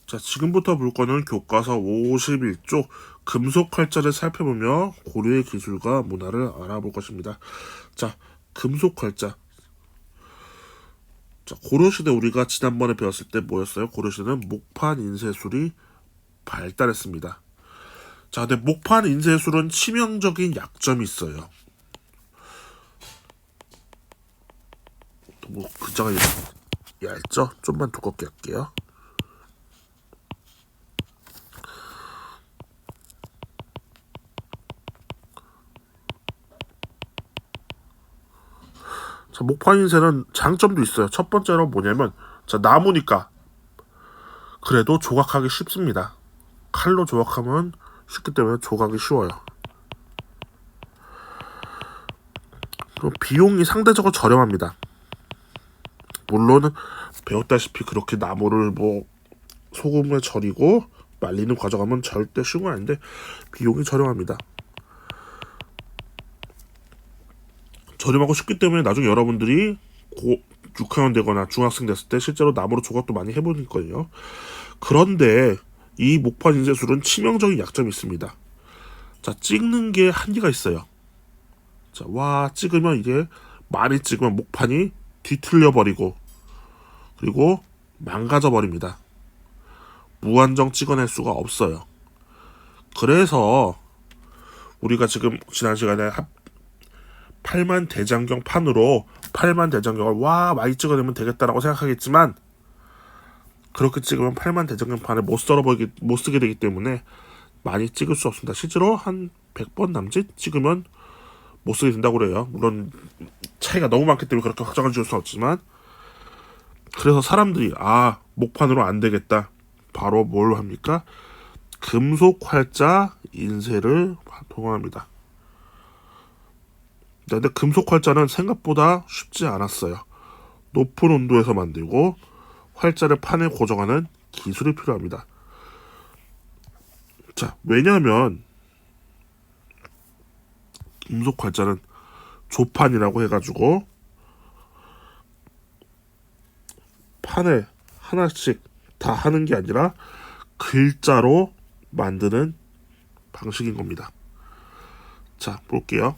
자, 지금부터 볼 거는 교과서 51쪽 금속 활자를 살펴보며 고려의 기술과 문화를 알아볼 것입니다. 자, 금속 활자. 자, 고려시대 우리가 지난번에 배웠을 때 뭐였어요? 고려시대는 목판 인쇄술이 발달했습니다. 자, 근데 목판 인쇄술은 치명적인 약점이 있어요. 뭐 글자가 얇죠? 좀만 두껍게 할게요. 자, 목판 인쇄는 장점도 있어요. 첫 번째로 뭐냐면, 자, 나무니까 그래도 조각하기 쉽습니다. 칼로 조각하면 쉽기 때문에 조각이 쉬워요. 그리고 비용이 상대적으로 저렴합니다. 물론 배웠다시피 그렇게 나무를 뭐 소금에 절이고 말리는 과정하면 절대 쉬운 건 아닌데 비용이 저렴합니다. 저렴하고 쉽기 때문에 나중에 여러분들이 6학년 되거나 중학생 됐을 때 실제로 나무로 조각도 많이 해보는 거예요. 그런데 이 목판 인쇄술은 치명적인 약점이 있습니다. 자, 찍는 게 한계가 있어요. 자, 찍으면 이게 많이 찍으면 목판이 뒤틀려 버리고 그리고 망가져 버립니다. 무한정 찍어낼 수가 없어요. 그래서 우리가 지금 지난 시간에 8만 대장경 판으로 8만 대장경을 많이 찍어내면 되겠다라고 생각하겠지만 그렇게 찍으면 8만 대장경 판을 못 쓰게 되기 때문에 많이 찍을 수 없습니다. 실제로 한 100번 남짓 찍으면 못 쓰게 된다고 그래요. 물론 차이가 너무 많기 때문에 그렇게 확정을 지을 수는 없지만 그래서 사람들이 목판으로 안 되겠다. 바로 뭘 합니까? 금속 활자 인쇄를 동원합니다. 근데 금속 활자는 생각보다 쉽지 않았어요. 높은 온도에서 만들고 활자를 판에 고정하는 기술이 필요합니다. 자, 왜냐하면 금속 활자는 조판이라고 해가지고 판에 하나씩 다 하는 게 아니라 글자로 만드는 방식인 겁니다. 자, 볼게요.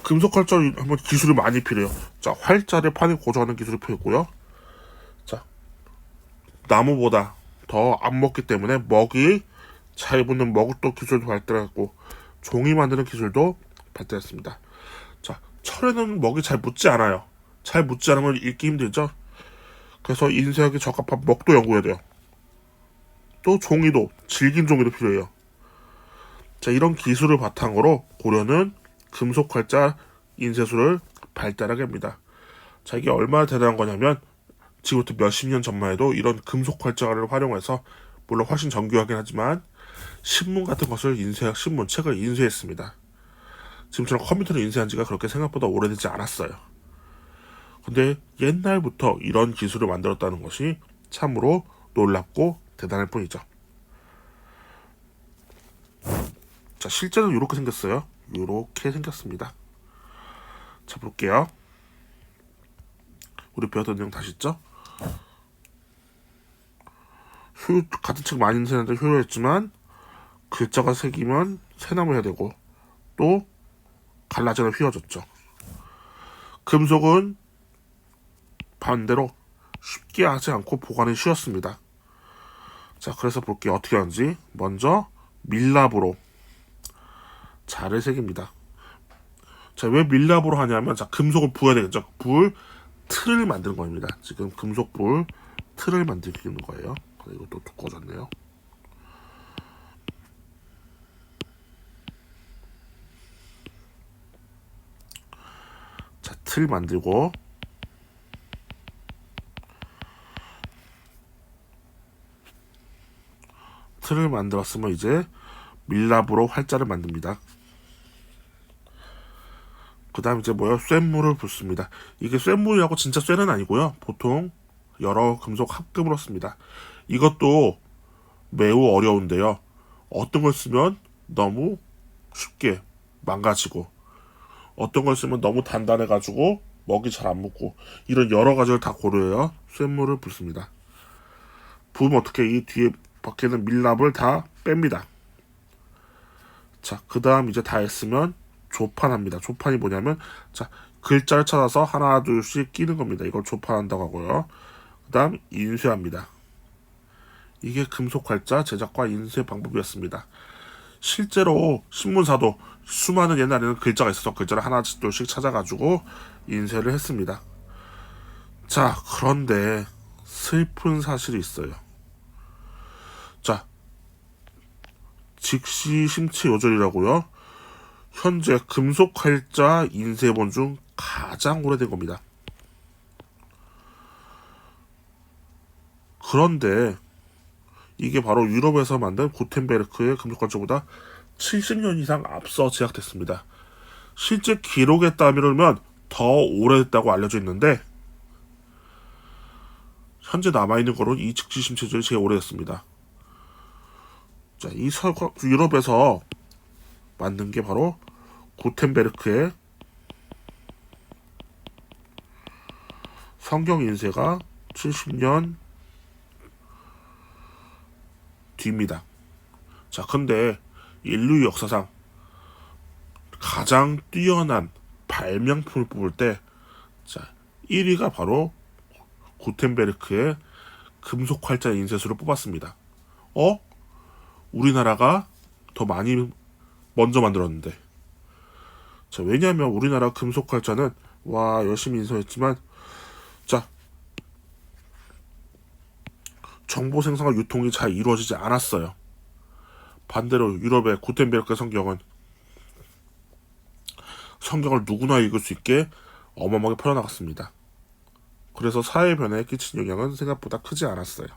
금속 활자를 하면 기술이 많이 필요해요. 자, 활자를 판에 고정하는 기술이 필요했고요. 자, 나무보다 더 안 먹기 때문에 먹이 잘 붙는 먹도 기술도 발달했고 종이 만드는 기술도 발달했습니다. 자, 철에는 먹이 잘 묻지 않아요. 잘 묻지 않으면 읽기 힘들죠. 그래서 인쇄하기 적합한 먹도 연구해야 돼요. 또 종이도 질긴 종이도 필요해요. 자, 이런 기술을 바탕으로 고려는 금속 활자 인쇄술을 발달하게 합니다. 자, 이게 얼마나 대단한 거냐면 지금부터 몇십 년 전만 해도 이런 금속 활자를 활용해서 물론 훨씬 정교하긴 하지만 신문 같은 것을 신문책을 인쇄했습니다. 지금처럼 컴퓨터를 인쇄한 지가 그렇게 생각보다 오래되지 않았어요. 근데 옛날부터 이런 기술을 만들었다는 것이 참으로 놀랍고 대단할 뿐이죠. 자, 실제로 이렇게 생겼어요. 이렇게 생겼습니다. 자, 볼게요. 우리 배웠던 내용 다시 있죠? 같은 책 많이 인쇄하는데 효율했지만 글자가 새기면 새나무 해야 되고 또 갈라져서 휘어졌죠. 금속은 반대로 쉽게 하지 않고 보관이 쉬웠습니다. 자, 그래서 볼게요. 어떻게 하는지. 먼저 밀랍으로 자를 새깁니다. 자, 왜 밀랍으로 하냐면 자, 금속을 부어야 되겠죠. 틀을 만드는 겁니다. 지금 금속 틀을 만들기는 거예요. 이것도 두꺼워졌네요. 자, 틀 만들고 틀을 만들었으면 이제 밀랍으로 활자를 만듭니다. 그 다음 이제 쇳물을 붓습니다. 이게 쇳물이라고 진짜 쇳은 아니고요. 보통 여러 금속 합금으로 씁니다. 이것도 매우 어려운데요. 어떤 걸 쓰면 너무 쉽게 망가지고 어떤 걸 쓰면 너무 단단해가지고 먹이 잘 안 묻고 이런 여러 가지를 다 고려해요. 쇳물을 붓습니다. 부으면 어떻게 이 뒤에 박혀있는 밀랍을 다 뺍니다. 자, 그 다음 이제 다 했으면 조판합니다. 조판이 뭐냐면, 자, 글자를 찾아서 하나, 둘씩 끼는 겁니다. 이걸 조판한다고 하고요. 그 다음 인쇄합니다. 이게 금속활자 제작과 인쇄 방법이었습니다. 실제로 신문사도 수많은 옛날에는 글자가 있어서 글자를 하나씩 둘씩 찾아가지고 인쇄를 했습니다. 자, 그런데 슬픈 사실이 있어요. 자, 직시 심체 요절이라고요. 현재 금속활자 인쇄본 중 가장 오래된 겁니다. 그런데 이게 바로 유럽에서 만든 구텐베르크의 금속활자보다 70년 이상 앞서 제작됐습니다. 실제 기록에 따르면 더 오래됐다고 알려져 있는데 현재 남아있는 거로 이 직지심체절이 제일 오래됐습니다. 자, 이 유럽에서 만든 게 바로 구텐베르크의 성경 인쇄가 70년 뒤입니다. 자, 근데 인류 역사상 가장 뛰어난 발명품을 뽑을 때, 자, 1위가 바로 구텐베르크의 금속활자 인쇄술을 뽑았습니다. 우리나라가 더 많이 먼저 만들었는데. 자, 왜냐하면 우리나라 금속활자는 열심히 인쇄했지만, 자, 정보 생성과 유통이 잘 이루어지지 않았어요. 반대로 유럽의 구텐베르크 성경은 성경을 누구나 읽을 수 있게 어마어마하게 펴나갔습니다. 그래서 사회 변화에 끼친 영향은 생각보다 크지 않았어요.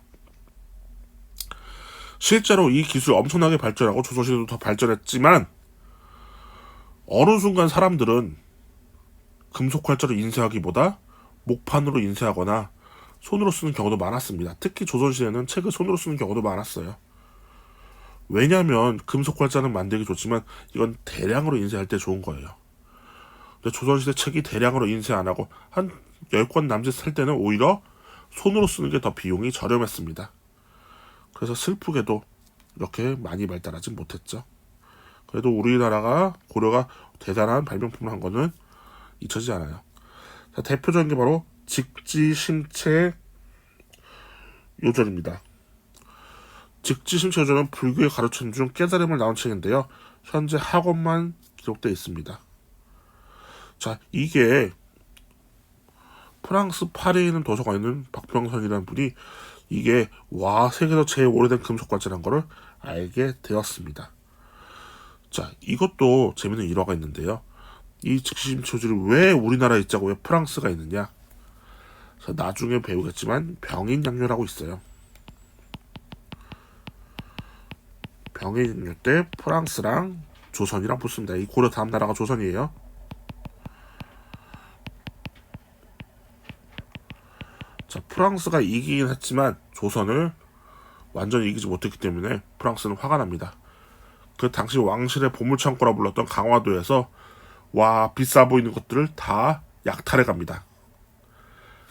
실제로 이 기술이 엄청나게 발전하고 조선시대도 더 발전했지만 어느 순간 사람들은 금속활자로 인쇄하기보다 목판으로 인쇄하거나 손으로 쓰는 경우도 많았습니다. 특히 조선시대는 책을 손으로 쓰는 경우도 많았어요. 왜냐하면 금속활자는 만들기 좋지만 이건 대량으로 인쇄할 때 좋은 거예요. 근데 조선시대 책이 대량으로 인쇄 안 하고 한 10권 남짓 살 때는 오히려 손으로 쓰는 게 더 비용이 저렴했습니다. 그래서 슬프게도 이렇게 많이 발달하지 못했죠. 그래도 우리나라가 고려가 대단한 발명품을 한 거는 잊혀지지 않아요. 자, 대표적인 게 바로 직지심체 요절입니다. 직지심체 요절은 불교의 가르침 중 깨달음을 나온 책인데요. 현재 학원만 기록되어 있습니다. 자, 이게 프랑스 파리에 있는 도서관에 있는 박병선이라는 분이 이게 세계에서 제일 오래된 금속활자라는 거를 알게 되었습니다. 자, 이것도 재밌는 일화가 있는데요. 이 직지심체 요절이 왜 우리나라에 있자고 왜 프랑스가 있느냐? 나중에 배우겠지만 병인양요라고 있어요. 병인양요 때 프랑스랑 조선이랑 붙습니다. 이 고려 다음 나라가 조선이에요. 자, 프랑스가 이기긴 했지만 조선을 완전히 이기지 못했기 때문에 프랑스는 화가 납니다. 그 당시 왕실의 보물창고라 불렀던 강화도에서 비싸 보이는 것들을 다 약탈해 갑니다.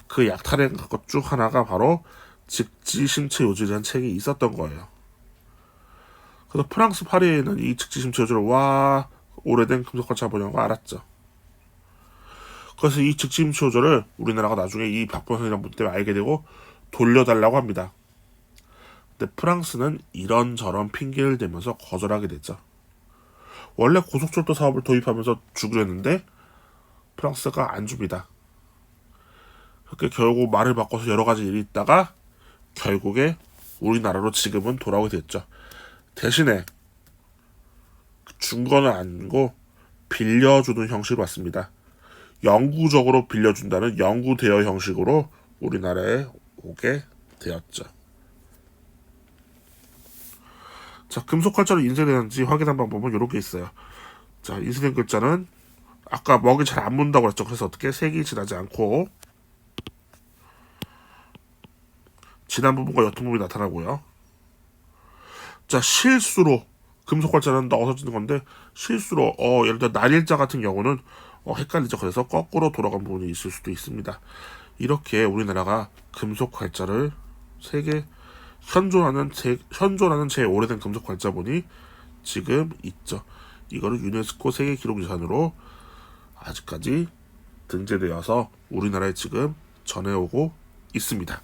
그 약탈해 간 것 중 하나가 바로 직지심체 요절이라는 책이 있었던 거예요. 그래서 프랑스 파리에는 이 직지심체 요절을 오래된 금속활자 보려는 거 알았죠. 그래서 이 직지심체 요절을 우리나라가 나중에 이 박병선이라는 분 때문에 알게 되고 돌려달라고 합니다. 근데 프랑스는 이런저런 핑계를 대면서 거절하게 됐죠. 원래 고속철도 사업을 도입하면서 주기로 했는데 프랑스가 안 줍니다. 그렇게 결국 말을 바꿔서 여러 가지 일이 있다가 결국에 우리나라로 지금은 돌아오게 됐죠. 대신에 준 거는 아니고 빌려주는 형식으로 왔습니다. 영구적으로 빌려준다는 영구 대여 형식으로 우리나라에 오게 되었죠. 자, 금속활자로 인쇄되는지 확인한 방법은 이렇게 있어요. 자, 인쇄된 글자는 아까 먹이 잘 안 문다고 했죠. 그래서 어떻게 색이 진하지 않고 진한 부분과 옅은 부분이 나타나고요. 자, 실수로 금속활자는 넣어서 는 건데 실수로 예를 들어 날일자 같은 경우는 헷갈리죠. 그래서 거꾸로 돌아간 부분이 있을 수도 있습니다. 이렇게 우리나라가 금속활자를 세계 현존하는 제일 오래된 금속 관자본이 지금 있죠. 이거를 유네스코 세계 기록 유산으로 아직까지 등재되어서 우리나라에 지금 전해오고 있습니다.